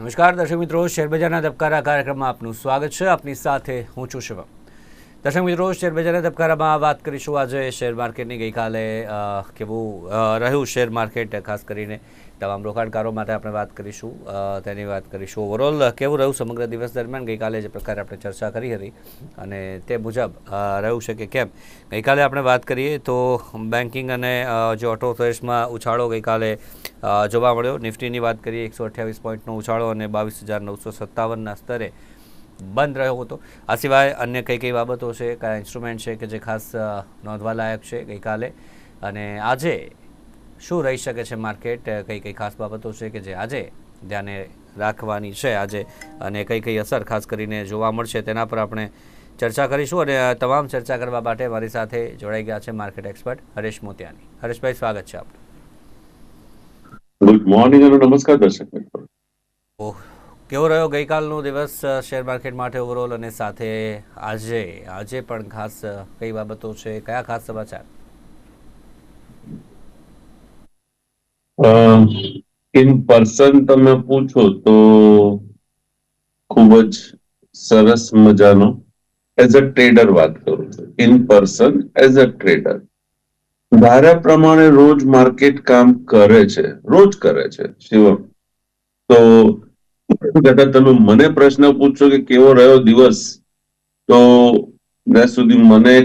નમસ્કાર દર્શક મિત્રો, શેરબજારના ધબકારા કાર્યક્રમમાં આપનું સ્વાગત છે. આપની સાથે હું છું શિવમ. દર્શક મિત્રો, શેરબજારના ધબકારામાં વાત કરીશું આજે શેર માર્કેટની ગઈકાલે કેવું રહ્યું શેર માર્કેટ, ખાસ કરીને તમામ રોકાણકારો માટે આપણે વાત કરીશું, તેની વાત કરીશું. ઓવરઓલ કેવું રહ્યું સમગ્ર દિવસ દરમિયાન ગઈકાલે જે પ્રકારે આપણે ચર્ચા કરી હતી અને તે મુજબ રહ્યું છે કે કેમ. ગઈકાલે આપણે વાત કરીએ તો બેન્કિંગ અને જે ઓટો ટ્રેડ્સમાં ઉછાળો ગઈકાલે જોવા મળ્યો. નિફ્ટીની વાત કરીએ 128 પોઈન્ટનો ઉછાળો અને 22,957ના સ્તરે બંધ રહ્યો હતો. આ સિવાય અન્ય કઈ બાબતો છે, કયા ઇન્સ્ટ્રુમેન્ટ છે કે જે ખાસ નોંધવા લાયક છે ગઈકાલે, અને આજે શું રહી શકે છે માર્કેટ, કઈ ખાસ બાબતો છે કે જે આજે ધ્યાને રાખવાની છે આજે, અને કઈ અસર ખાસ કરીને જોવા મળશે તેના પર આપણે ચર્ચા કરીશું. અને તમામ ચર્ચા કરવા માટે મારી સાથે જોડાઈ ગયા છે માર્કેટ એક્સપર્ટ હરેશ મોતિયાની. હરેશભાઈ, સ્વાગત છે આપનું. ગુડ મોર્નિંગ અને નમસ્કાર દર્શક મિત્રો. કેવો રહ્યો ગઈકાલનો દિવસ શેર માર્કેટ માટે ઓવરઓલ, અને સાથે આજે પણ ખાસ કઈ બાબતો છે, કયા ખાસ સમાચાર? ઇન પર્સન તમે પૂછો તો ખૂબ જ સરસ મજાનો એઝ અ ટ્રેડર વાત કરું છું. In person as a trader ધાર્યા પ્રમાણે રોજ માર્કેટ કામ કરે છે, રોજ કરે છે શિવમ. તો કદાચ તમે મને પ્રશ્ન પૂછશો કે કેવો રહ્યો દિવસ, તો જ્યાં સુધી મને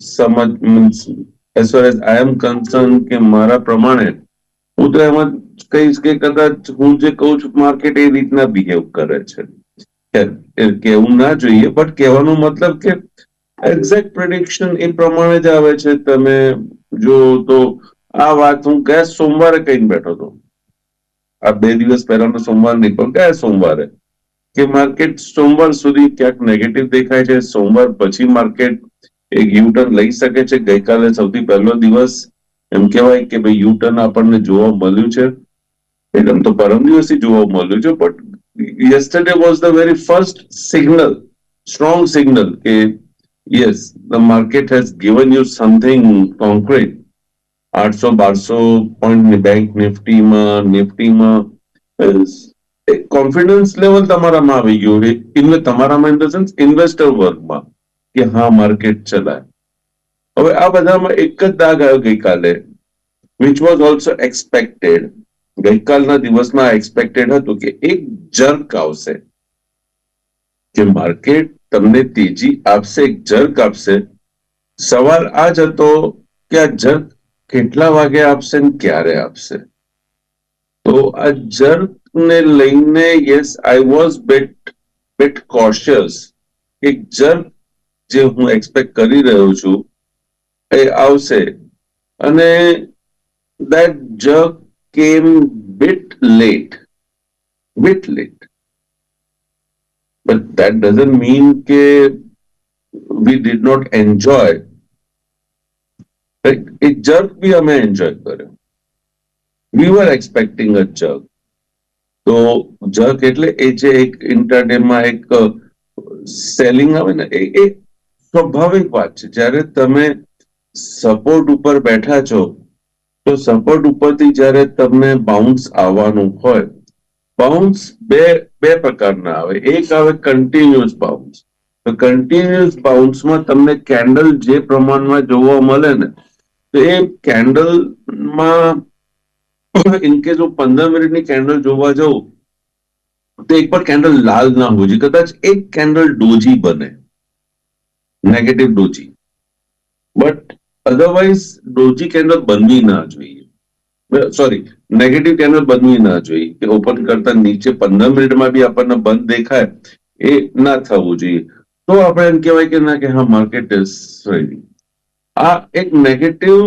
સમજ means as far as I am concern કે મારા પ્રમાણે હું તો એમ જ કહીશ કે કદાચ હું જે કહું છું માર્કેટ એ રીતના બિહેવ કરે છે. કેવું ના જોઈએ, બટ કહેવાનો મતલબ કે એક્ઝેક્ટ પ્રેડિક્શન એ પ્રમાણે જ આવે છે. તમે જો તો આ વાત હું ગયા સોમવારે કહીને બેઠો હતો, આ 2 દિવસ પહેલાનો સોમવાર નહીં પણ ગયા સોમવારે, કે માર્કેટ સોમવાર સુધી ક્યાંક નેગેટિવ દેખાય છે. સોમવાર પછી માર્કેટ એક યુટર્ન લઈ શકે છે. ગઈકાલે સૌથી પહેલો દિવસ એમ કહેવાય કે ભાઈ યુટર્ન આપણને જોવા મળ્યું છે. એકદમ તો પરમ દિવસથી જોવા મળ્યું છે, but yesterday was the very first signal, strong signal કે yes, the market has given you something concrete. 800-1200 point bank નિફ્ટીમાં કોન્ફિડન્સ લેવલ તમારામાં આવી ગયું, એટલે તમારામાં ઇન ધ સેન્સ ઇન્વેસ્ટર વર્ગમાં, કે હા માર્કેટ ચલાય. હવે આ બધામાં એક જ દાગ આવ્યો ગઈકાલે, which was also expected. ગઈકાલના દિવસમાં એક્સપેક્ટેડ હતું કે એક જર્ક આવશે, કે માર્કેટ તમને તેજી આપશે, એક જર્ક આપશે. સવાલ આ જ હતો કે આ જર્ક કેટલા વાગે આપશે ને ક્યારે આપશે. તો આ જર્કને લઈને yes I was bit cautious. એક જર્ક જે હું એક્સપેક્ટ કરી રહ્યો છું એ આવશે, અને that jerk came bit late. But that doesn't mean કે we did not enjoy. Right? એક jerk બી અમે એન્જોય કર્યો. We were expecting a jerk. તો jerk એટલે એ જે એક ઇન્ટરડેમાં એક સેલિંગ આવે ને, એ સ્વાભાવિક વાત છે. જ્યારે તમે સપોર્ટ ઉપર બેઠા છો તો સપોર્ટ ઉપરથી જ્યારે તમને બાઉન્સ આવવાનું હોય, બાઉન્સ બે પ્રકારના આવે. એક આવે કન્ટિન્યુઅસ બાઉન્સ. તો કન્ટિન્યુઅસ બાઉન્સમાં તમને કેન્ડલ જે પ્રમાણમાં જોવા મળે ને, તો એ કેન્ડલમાં ઇનકેસ હું 15 મિનિટની કેન્ડલ જોવા જાઉં તો એક પણ કેન્ડલ લાલ ના હોવી જોઈએ. કદાચ એક કેન્ડલ ડોજી બને, negative doji, but otherwise doji candle બનવી ના જોઈએ. સોરી, નેગેટિવ કેન્ડલ બનવી ના જોઈએ, કે ઓપન કરતા નીચે 15 મિનિટમાં બી આપણને બંધ દેખાય, એ ના થવું જોઈએ. તો આપણે એમ કહેવાય કે ના, કે હા માર્કેટ ઇઝ રેડી. આ એક નેગેટિવ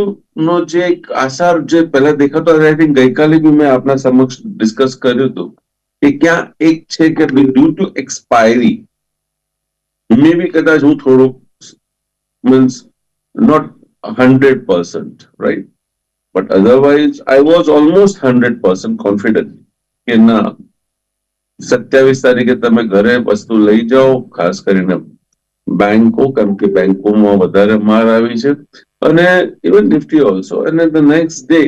નો જે એક આસાર જે પહેલા દેખાતો, આઈ થિંક ગઈકાલે બી મેં આપના સમક્ષ ડિસ્કસ કર્યું હતું કે ક્યાં એક છે કે due to expiry may be કદાચ હું થોડુંક means not 100%, right, but otherwise I was almost 100% confident કે ના 27 તારીખે તમે ઘરે વસ્તુ લઈ જાઓ, ખાસ કરીને બેંકો, કેમ કે બેંકોમાં વધારે માર આવી છે, અને ઇવન નિફ્ટી ઓલ્સો, અને the next day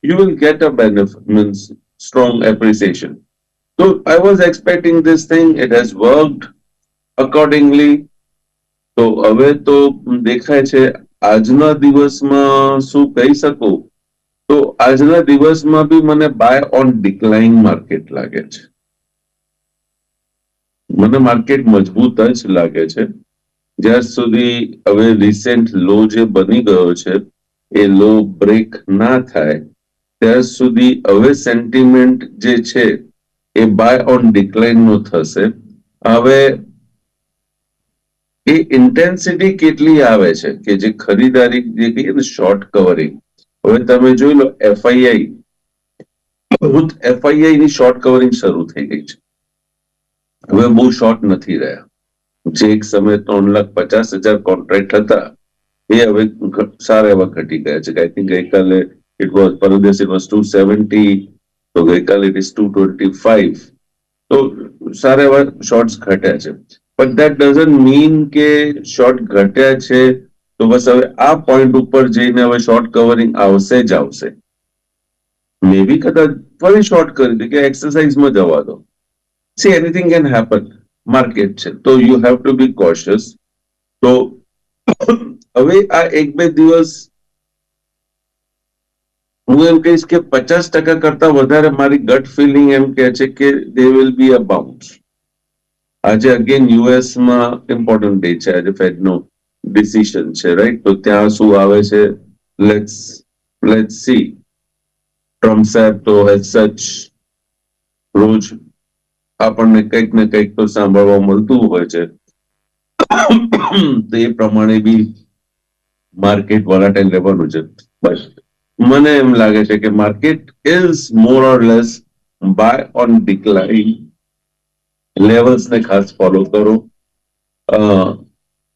you will get a benefit, means strong appreciation. So I was expecting this thing. It has worked accordingly. તો હવે તો દેખાય છે આજના દિવસમાં શું કહી શકું, તો આજના દિવસમાં બી મને બાય ઓન ડિક્લાઇન માર્કેટ લાગે છે. મને માર્કેટ મજબૂત જ લાગે છે જ્યાં સુધી હવે રિસેન્ટ લો જે બની ગયો છે એ લો બ્રેક ના થાય ત્યાં સુધી હવે સેન્ટિમેન્ટ જે છે એ બાય ઓન ડિક્લાઇન નો થશે. હવે એ ઇન્ટેન્સિટી કેટલી આવે છે કે જે ખરીદારી જે કહીએ ને શોર્ટ કવરિંગ, હવે તમે જોઈ લો એફઆઈઆઈ ની શોર્ટ કવરિંગ શરૂ થઈ ગઈ છે. હવે બહુ શોર્ટ નથી રહ્યા. જે એક સમયે 3,50,000 કોન્ટ્રાક્ટ હતા એ હવે સારા એવા ઘટી ગયા છે. આઈ થિંક ગઈકાલે ઇટ વોઝ પર દિવસ ઇટ વોઝ 270, તો ગઈકાલે ઇટ ઇઝ 225. તો સારા એવા શોર્ટ્સ ઘટ્યા છે. બટ દેટ ડઝન્ટ મીન કે શોર્ટ ઘટ્યા છે તો બસ હવે આ પોઈન્ટ ઉપર જઈને હવે શોર્ટ કવરિંગ આવશે જ આવશે. મે બી કદાચ ફરી શોર્ટ કરી દે કે એક્સરસાઇઝમાં જવા દો. See, anything can happen. Market છે તો you have to B cautious. તો હવે આ 1-2 દિવસ હું એમ કહીશ કે 50% કરતા વધારે મારી ગટ ફિલિંગ એમ કહે છે કે they will be a bounce. આજે અગેન યુએસમાં ઇમ્પોર્ટન્ટ ડે છે, આજે ફેડનો ડિસિઝન છે, રાઈટ? તો ત્યાં શું આવે છે લેટ્સ સી. ટ્રમ્પ સાહેબ તો એઝ સચ રોજ આપણને કંઈક ને કંઈક તો સાંભળવા મળતું હોય છે. તો એ પ્રમાણે બી માર્કેટ વોલાટાઇલ રહેવાનું છે. બસ મને એમ લાગે છે કે market is more or less buy on decline. Levels ને ખાસ ફોલો કરો.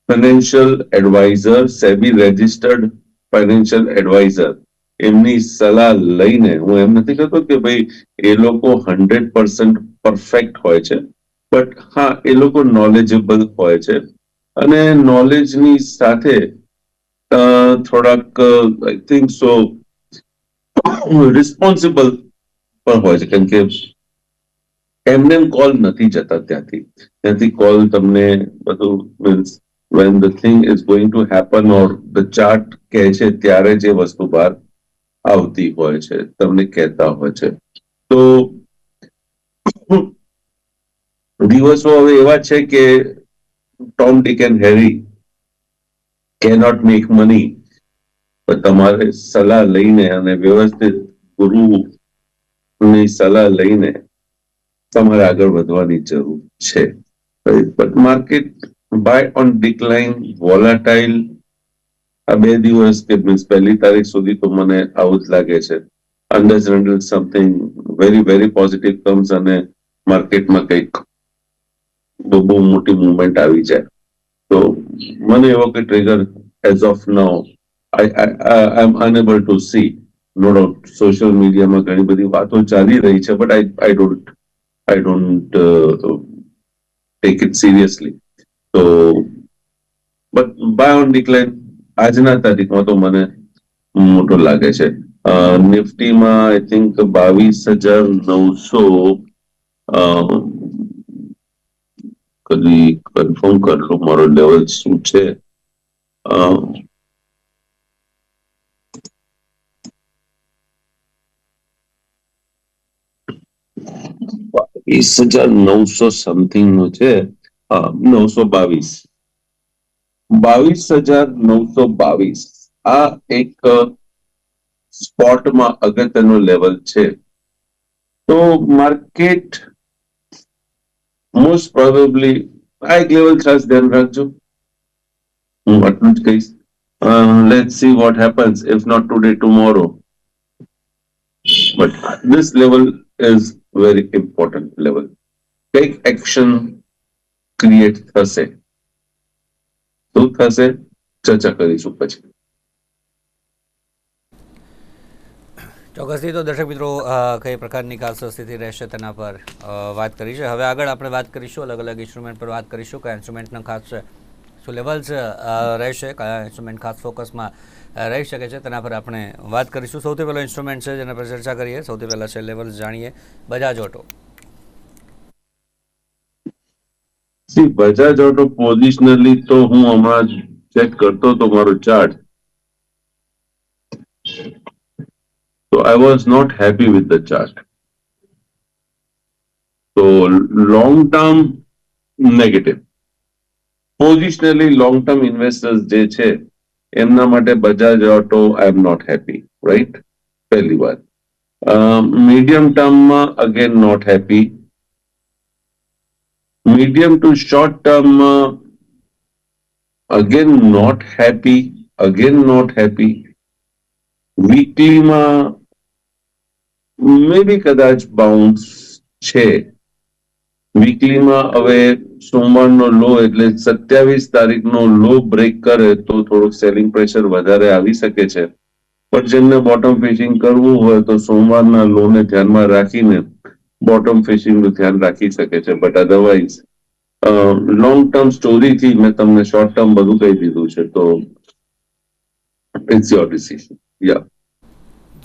Financial advisor, SEBI registered financial advisor, એમની સલાહ લઈને, હું એમ નથી કહેતો કે ભાઈ એ લોકો 100% પરફેક્ટ હોય છે, બટ હા એ લોકો નોલેજેબલ હોય છે અને નોલેજની સાથે થોડાક આઈ થિંક સો રિસ્પોન્સિબલ પણ હોય છે. કેમ કે એમને કોલ નથી જતા ત્યાંથી કોલ તમને બધું means when the thing is going to happen or the chart કહે છે ત્યારે જે વસ્તુ બહાર આવતી હોય છે, તમને કહેતા હોય છે. તો દિવસો હવે એવા છે કે Tom Dick and Harry cannot make money. તમારે સલાહ લઈને અને વ્યવસ્થિત ગુરુની સલાહ લઈને તમારે આગળ વધવાની જરૂર છે. But market buy on decline, volatile આ 2 દિવસ કે મીન્સ 1 તારીખ સુધી તો મને આવું જ લાગે છે. Unless until something very very positive comes અને માર્કેટમાં કંઈક બહુ મોટી મુવમેન્ટ આવી જાય તો મને એવો કે trigger as of now I am unable to see. No doubt social મીડિયામાં ઘણી બધી વાતો ચાલી રહી છે, but I don't take it seriously. So, but buy on decline આજના તારીખમાં તો મને મોટો લાગે છે. નિફ્ટીમાં આઈ થિંક 22,900 કદી કન્ફર્મ કરલો મારો લેવલ શું છે. 22,900 સમથિંગ નું છે. 922, 22,922 આ એક સ્પોટમાં અગત્યનો લેવલ છે. તો માર્કેટ મોસ્ટ પ્રોબેબલી આ એક લેવલ ખાસ ધ્યાન રાખજો. હું આટલું જ કહીશ. Let's see what happens if not today tomorrow, but this level is very important level. કંઈક એક્શન ક્રિએટ થશે. શું થશે ચર્ચા કરીશું પછી. ચોક્કસથી. તો દર્શક મિત્રો કઈ પ્રકારની કાલસો સ્થિતિ રહેશે તેના પર વાત કરી છે. હવે આગળ આપણે વાત કરીશું અલગ અલગ ઇન્સ્ટ્રુમેન્ટ પર વાત કરીશું. કયા ઇન્સ્ટ્રુમેન્ટના ખાસ શું લેવલ્સ રહેશે, કયા ઇન્સ્ટ્રુમેન્ટ ખાસ ફોકસમાં રહી શકે છે તેના પર આપણે વાત કરીશું. સૌથી પહેલો ઇન્સ્ટ્રુમેન્ટ છે જેના પર ચર્ચા કરીએ, સૌથી પહેલાં છે લેવલ્સ જાણીએ. Bajaj Auto. See Bajaj Auto positionally તો હું હમણાં ચેક કરતો તો મારો ચાર્ટ, તો I was not happy with the chart. તો long term negative, positionally long term investors જે છે એમના માટે Bajaj Auto I am not happy, right? પહેલી વાત. મીડિયમ ટર્મમાં again not happy. Medium to short ટર્મમાં again not happy, again not happy. વીકલીમાં મે બી કદાચ બાઉન્સ છે. વીકલીમાં હવે સોમવારનો લો એટલે 27 તારીખનો લો બ્રેક કરે તો થોડુંક સેલિંગ પ્રેશર વધારે આવી શકે છે. પણ જેમને બોટમ ફિશિંગ કરવું હોય તો સોમવારના લોને ધ્યાનમાં રાખીને બોટમ ફિશિંગનું ધ્યાન રાખી શકે છે. બટ અધરવાઇઝ લોંગ ટર્મ સ્ટોરીથી મેં તમને શોર્ટ ટર્મ બધું કહી દીધું છે, તો ઇટ્સ યોર ડિસિઝન. યા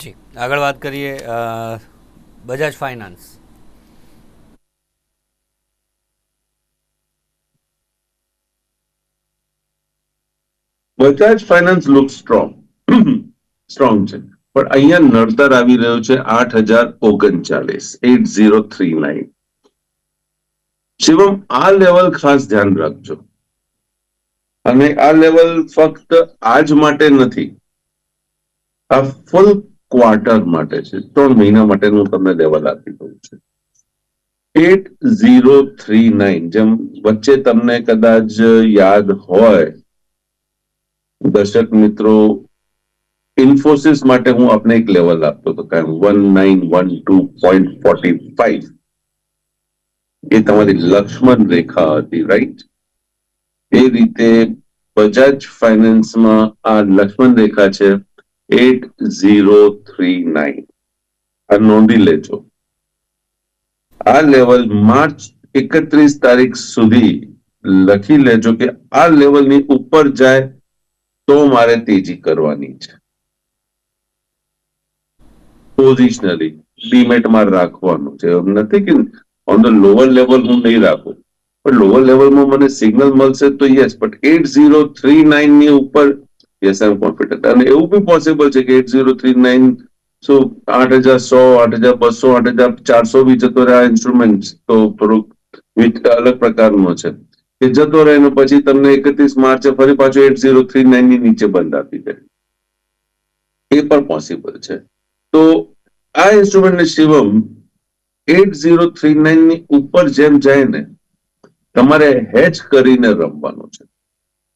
જી, આગળ વાત કરીએ Bajaj finance. Bajaj finance look strong, strong છે, પણ અહીંયા નડતર આવી રહ્યું છે 8,039, 8039. શિવમ, આ લેવલ ખાસ ધ્યાન રાખજો. અને આ લેવલ ફક્ત આજ માટે નથી, આ ફૂલ ક્વાર્ટર માટે છે, 3 મહિના માટેનું તમને લેવલ આપી દઉં છું. 8039, જેમ વચ્ચે તમને કદાચ યાદ હોય દર્શક મિત્રો, ઇન્ફોસિસ માટે હું આપને એક લેવલ આપતો હતો, 1912.45. એ તમારી લક્ષ્મણ રેખા હતી, રાઈટ? એ રીતે બજાજ ફાઇનાન્સમાં આ લક્ષ્મણ રેખા છે 8039. આ નોંધી લેજો. આ લેવલ માર્ચ 31 તારીખ સુધી લખી લેજો કે આ લેવલની ઉપર જાય તો મારે તેજી કરવાની છે. પોઝિશનલી ડીમેટમાં રાખવાનું છે, એમ નથી કે ઓન ધ લોઅર લેવલ હું નહીં રાખું, પણ લોઅર લેવલમાં મને સિગ્નલ મળશે તો યસ, બટ 8039 ની ઉપર યસ આઈ એમ કોન્ફિડન્ટ. અને એવું બી પોસિબલ છે કે 8039 શું 8,100, 8,200, 8,400 બી જતો રહે આ ઇન્સ્ટ્રુમેન્ટ, તો થોડુંક અલગ પ્રકારનો છે કે જતો રહે ને પછી તમને 31 માર્ચે ફરી પાછું 8039 ની નીચે બંધ આપી દે, એ પણ પોસિબલ છે. તો આ ઇન્સ્ટ્રુમેન્ટને શિવમ 8039 ની ઉપર જેમ જાય ને તમારે હેજ કરીને રમવાનું છે.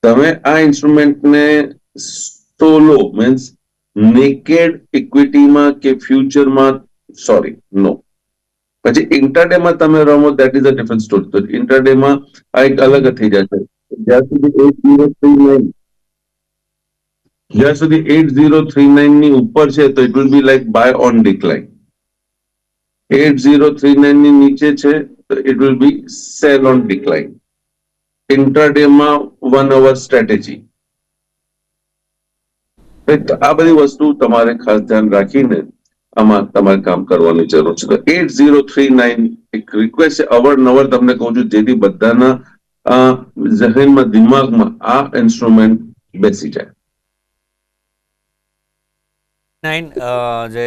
તમે આ ઇન્સ્ટ્રુમેન્ટને સોલો મીન્સ નેકેડ ઇક્વિટીમાં કે ફ્યુચરમાં, સોરી નો, પછી ઇન્ટરડેમાં તમે રમો that is a different story. તો ઇન્ટરડેમાં આ એક અલગ થઈ જશે. જ્યાં સુધી 8039, જ્યાં સુધી 8039 ની ઉપર છે તો it will be like buy on decline. 8039 ની નીચે છે તો it will be sell on decline. ઇન્ટરડેમાં 1 અવર સ્ટ્રેટેજી. આ બધી વસ્તુ તમારે ખાસ ધ્યાન રાખીને આમાં તમારે કામ કરવાની જરૂર છે. તો 8039 એક રિક્વેસ્ટ છે, અવારનવાર તમને કહું છું, જેથી બધાના જહેનમાં દિમાગમાં આ ઇન્સ્ટ્રુમેન્ટ બેસી જાય. 9 જે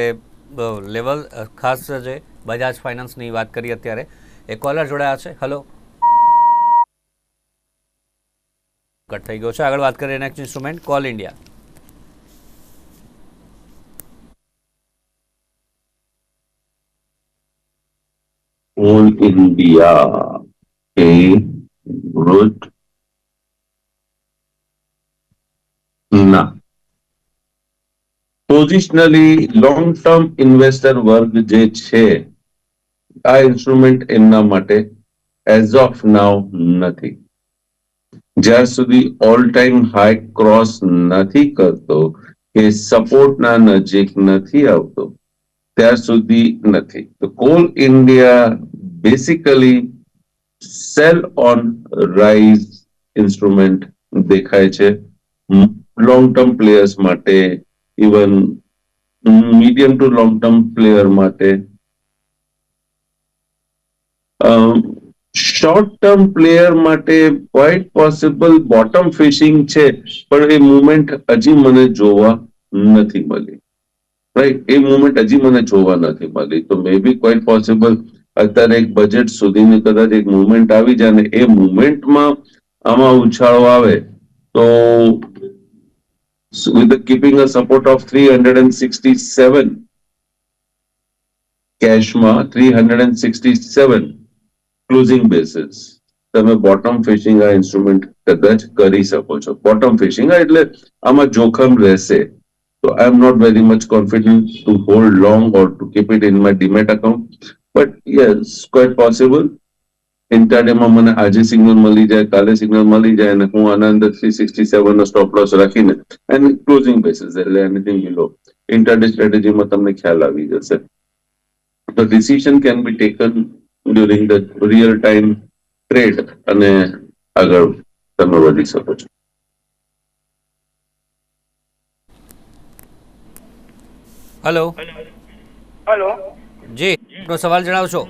લેવલ ખાસ જે બજાજ ફાઇનાન્સની વાત કરી અત્યારે, એ કોલર જોડાયા છે. હલો, કટ થઈ ગયો છે. આગળ વાત કરીએ next instrument Coal India. All India એ ગુડ ના. પોઝિશનલી લોંગ ટર્મ ઇન્વેસ્ટર વર્ગ જે છે આ ઇન્સ્ટ્રુમેન્ટ એમના માટે એઝ ઓફ નાવ નથી. જ્યાં સુધી ઓલ ટાઈમ હાઈ ક્રોસ નથી કરતો કે સપોર્ટના નજીક નથી આવતો ત્યાં સુધી નથી. તો call India basically cell on rise instrument દેખાય છે લોંગ ટર્મ પ્લેયર્સ માટે, even medium two long term player માટે. શોર્ટ ટર્મ પ્લેયર માટે ક્વાઇટ પોસિબલ બોટમ ફિશિંગ છે, પણ એ મુવમેન્ટ હજી મને જોવા નથી મળી. રાઈટ, એ મુવમેન્ટ હજી મને જોવા નથી મળી. તો મે બી ક્વાઇટ પોસિબલ અત્યારે એક બજેટ સુધીની કદાચ એક મુવમેન્ટ આવી જાય ને એ મુવમેન્ટમાં આમાં ઉછાળો આવે તો with the keeping a support of 367 કેશમાં 367 ક્લોઝિંગ બેસિસ તમે બોટમ ફિશિંગ આ ઇન્સ્ટ્રુમેન્ટ કદાચ કરી શકો છો. બોટમ ફિશિંગ એટલે આમાં જોખમ રહેશે. તો I am not very much confident to hold long or to keep it in my demat account, but yes quite possible ઇન્ટરડેમાં મને આજે સિગ્નલ મળી જાય, કાલે સિગ્નલ મળી જાય અને હું આના અંદર 367 નો સ્ટોપ લોસ રાખીને એન્ડ ક્લોઝિંગ બેસિસ એટલે એનીથિંગ બિલો ઇન્ટરડે સ્ટ્રેટેજીમાં તમને ખ્યાલ આવી જશે. The decision can be taken during the real time trade અને આગળ તમે વધી શકો છો. Hello hello. જી, આપનો સવાલ જણાવશો.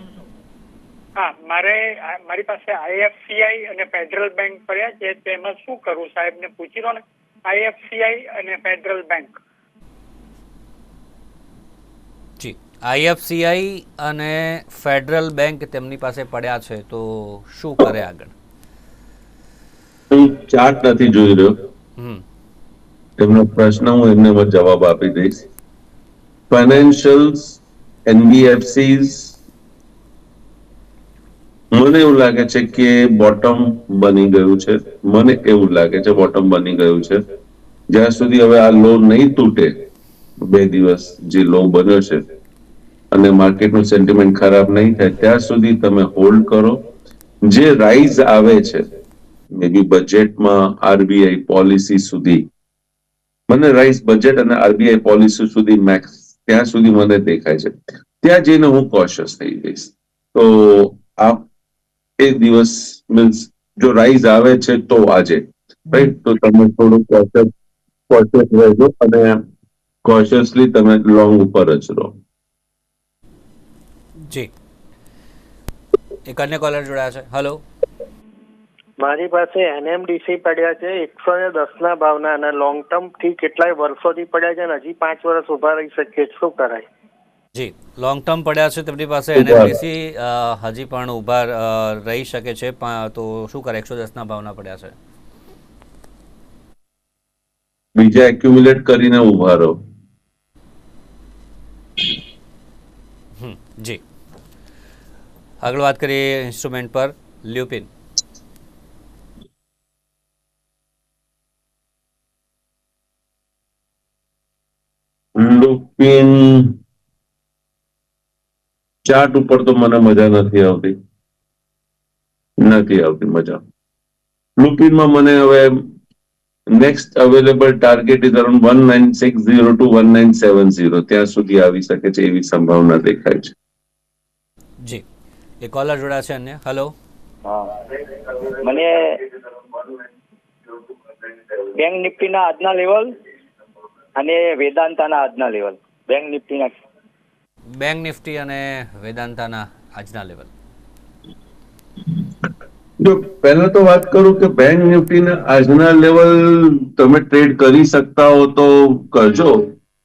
હા, મારી પાસે આઈએફસીઆઈ અને ફેડરલ બેંક પડ્યા છે, તેમાં શું કરવું? સાહેબને પૂછી લો ને. આઈએફસીઆઈ અને ફેડરલ બેંક. જી, આઈએફસીઆઈ અને ફેડરલ બેંક તેમની પાસે પડ્યા છે, તો શું કરે આગળ? હું ચાર્ટ નથી જોઈ રહ્યો. તેમનો પ્રશ્ન હું એમને જવાબ આપી દઈશ. ફાઇનાન્શિયલ્સ, એનબીએફસીસ, મને એવું લાગે છે કે બોટમ બની ગયું છે. મને એવું લાગે છે બોટમ બની ગયું છે. જ્યાં સુધી હવે આ લો નહીં તૂટે, 2 દિવસ જે લો બન્યો છે અને માર્કેટનું સેન્ટિમેન્ટ ખરાબ નહીં થાય ત્યાં સુધી તમે હોલ્ડ કરો. જે રાઇઝ આવે છે મે બી બજેટમાં આરબીઆઈ પોલિસી સુધી, મને રાઇઝ બજેટ અને આરબીઆઈ પોલિસી સુધી મેક્સ ત્યાં સુધી મને દેખાય છે. ત્યાં જઈને હું કોશિયસ થઈ જઈશ. તો આ એ દિવસ મીન્સ જો રાઇઝ આવે છે તો આજે રાઈટ, તો તમે થોડું કોશિયસ રહેજો અને કોશિયસલી તમે લોંગ ઉપર જ રહો. જી, એક અન્ય કોલર જોડાયા છે. હેલો. મારી પાસે એનએમડીસી પડ્યા છે 110 ના ભાવના અને લોંગ ટર્મ થી કેટલાય વર્ષોથી પડ્યા છે, હજી 5 વર્ષ ઉભા રહી શકીએ, શું કરાય? જી, લોંગ ટર્મ પડ્યા છે તેમની પાસે એનએમડીસી, હજી પણ ઉભા રહી શકે છે, તો શું કરે? 110 ના ભાવના પડ્યા છે. બીજા એક્યુમ્યુલેટ કરીને ઉભા રહો. જી, આગળ વાત કરીએ ઇન્સ્ટ્રુમેન્ટ પર. લ્યુપિન. લુપિન ચાર્ટ ઉપર તો મને મજા નથી આવતી મજા. લુપિનમાં મને હવે next available target is around 1960 to 1970, ત્યાં સુધી આવી શકે છે એવી સંભાવના દેખાય છે. જી, એ કોલર જોડા છે અન્ય. હેલો. મને બેંક નિફ્ટીના આજના લેવલ અને વેદાંતાના આજના લેવલ. બેંક નિફ્ટી અને વેદાંતાના આજના લેવલ. જો પહેલા તો વાત કરું કે બેંક નિફ્ટીના આજના લેવલ તમે ટ્રેડ કરી શકતા હો તો કરજો,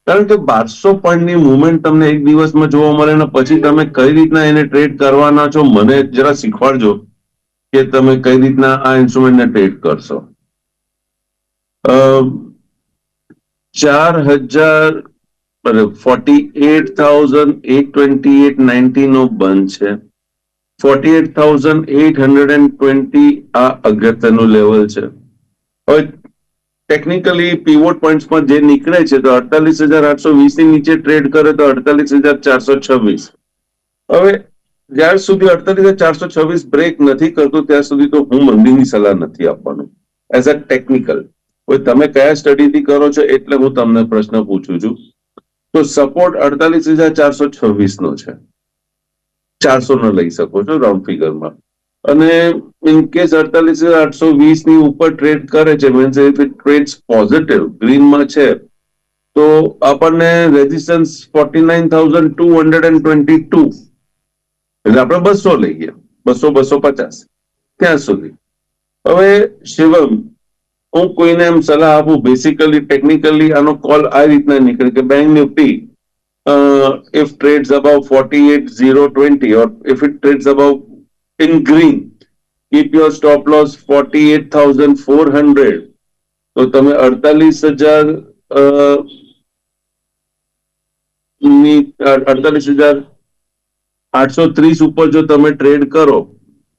કારણ કે 1200 પોઈન્ટની મુવમેન્ટ તમને એક દિવસમાં જોવા મળે ને પછી તમે કઈ રીતના એને ટ્રેડ કરવાના છો મને જરા શીખવાડજો કે તમે કઈ રીતના આ ઇન્સ્ટ્રુમેન્ટને ટ્રેડ કરશો. 48,828.90 નો બંધ છે. 48,820 આ અગત્યનું લેવલ છે. હવે ટેકનિકલી પીવોટ પોઈન્ટ્સમાં જે નીકળે છે તો 48,820 ની નીચે ટ્રેડ કરે તો 48,426. હવે જ્યાર સુધી 48,426 બ્રેક નથી કરતું ત્યાં સુધી તો હું મંદીની સલાહ નથી આપવાનું એઝ અ ટેકનિકલ. તમે કયા સ્ટડીથી કરો છો એટલે હું તમને પ્રશ્ન પૂછું છું. તો સપોર્ટ 48,426 નો છે, 400 નો લઈ શકો છો રાઉન્ડ ફિગરમાં. અને ઇન કેસ 48,820 ની ઉપર ટ્રેડ કરે છે means if it trades positive ગ્રીનમાં છે તો આપણને રેઝિસ્ટન્સ 49,222 એટલે આપણે 200 લઈએ, 200-250 ત્યાં સુધી. હવે શિવમ, હું કોઈને એમ સલાહ આપું, બેસિકલી ટેકનિકલી આનો કોલ આ રીતના નીકળે કે bank Nifty if trades above 48,020 or if it trades above in green, keep your stop loss 48,400. તો તમે 48,830 ઉપર જો તમે ટ્રેડ કરો,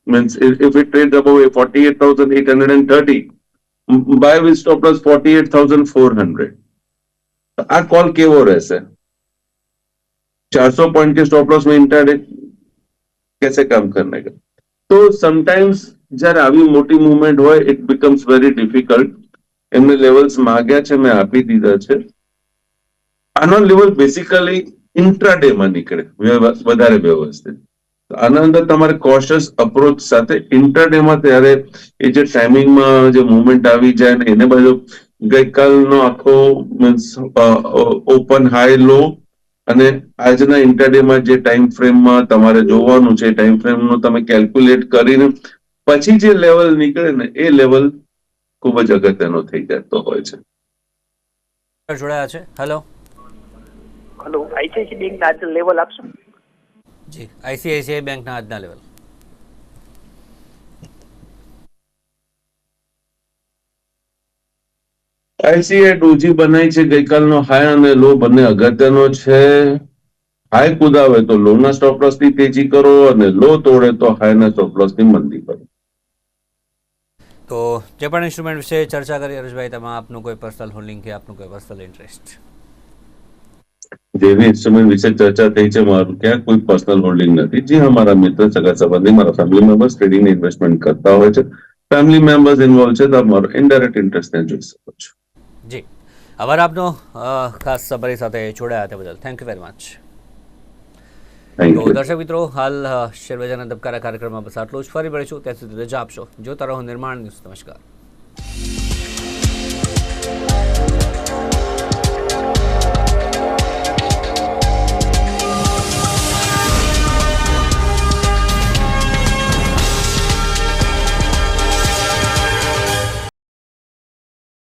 means if it trades above 48,830, buy with stop loss 48,400. આ કોલ કેવો રહેશે? 400 पॉइंट के स्टॉप लॉस में इंट्राडे कैसे काम करने का? तो समटाइम्स જ્યારે આવી મોટી મૂવમેન્ટ હોય, ઇટ બીકમ્સ વેરી ડિફિકલ્ટ. એમને લેવલ્સ માંગ્યા છે, મેં આપી દીધા છે. આનો લેવલ બેસિકલી ઇન્ટ્રાડે માં નીકળે વધારે વ્યવસ્થિત. આના અંદર તમારે કોશિયસ અપ્રોચ સાથે ઇન્ટ્રાડે માં, ત્યારે એ જે ટાઈમિંગમાં જે મૂવમેન્ટ આવી જાય ને એને બાજુ ગઈકાલનો આખો મીન્સ ઓપન હાઈ લો અને આજના ઇન્ટરડેમાં જે ટાઈમ ફ્રેમમાં તમારે જોવાનું છે, ટાઈમ ફ્રેમનો તમે કેલ્ક્યુલેટ કરીને પછી જે લેવલ નીકળે ને, એ લેવલ ખૂબ જ અગત્યનો થઈ જતો હોય છે. જોડાયા છે. હેલો આઈસીઆઈસી બેંકના આજના લેવલ આપશો? જી, આઈસીઆઈસીઆઈ બેંકના આજના લેવલ. આઈસીઆઈ ડોજી બનાવી છે. ગઈકાલનો હાઈ અને લો બંને અગત્યનો છે. હાઈ કુદાવે તો લોના સ્ટોપ લોસ થી તેજી કરો અને લો તોડે તો હાઈના સ્ટોપ લોસ થી મંદી કરો. તો જે પણ ઇન્સ્ટ્રુમેન્ટ વિશે ચર્ચા કરી હરેશભાઈ, તેમાં આપનું કોઈ પર્સનલ હોલ્ડિંગ કે આપનું કોઈ પર્સનલ ઇન્ટરેસ્ટ? જેવી ઇન્સ્ટ્રુમેન્ટ વિશે ચર્ચા થઈ છે, મારું ક્યાં કોઈ પર્સનલ હોલ્ડિંગ નથી. જે અમારા મિત્ર, સગા સંબંધી, મારા ફેમિલી મેમ્બર્સ ટ્રેડિંગ ઇન્વેસ્ટમેન્ટ કરતા હોય છે, ફેમિલી મેમ્બર્સ ઇન્વોલ્વ છે, તો અમારો ઇનડાયરેક્ટ ઇન્ટરેસ્ટ ત્યાં જોઈ શકો છો. જી, આભાર આપનો ખાસ અમારી સાથે જોડાયા તે બદલ. Thank you very much. તો દર્શક મિત્રો, હાલ શેરબજારના ધબકારા કાર્યક્રમમાં બસ આટલું જ. ફરી મળીશું, ત્યાં સુધી રજા આપશો. જોતા રહો નિર્માણ ન્યૂઝ. નમસ્કાર.